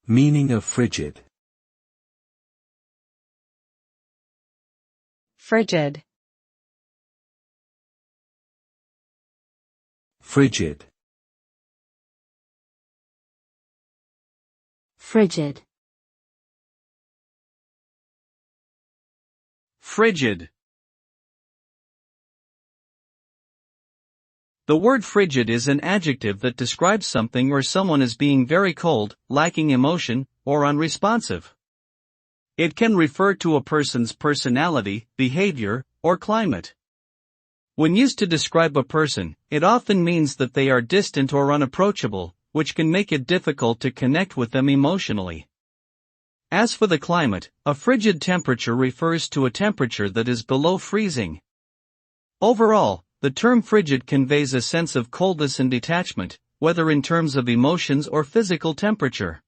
Meaning of frigid. Frigid. Frigid. Frigid. Frigid. The word frigid is an adjective that describes something or someone as being very cold, lacking emotion, or unresponsive. It can refer to a person's personality, behavior, or climate. When used to describe a person, it often means that they are distant or unapproachable, which can make it difficult to connect with them emotionally. As for the climate, a frigid temperature refers to a temperature that is below freezing. Overall, the term frigid conveys a sense of coldness and detachment, whether in terms of emotions or physical temperature.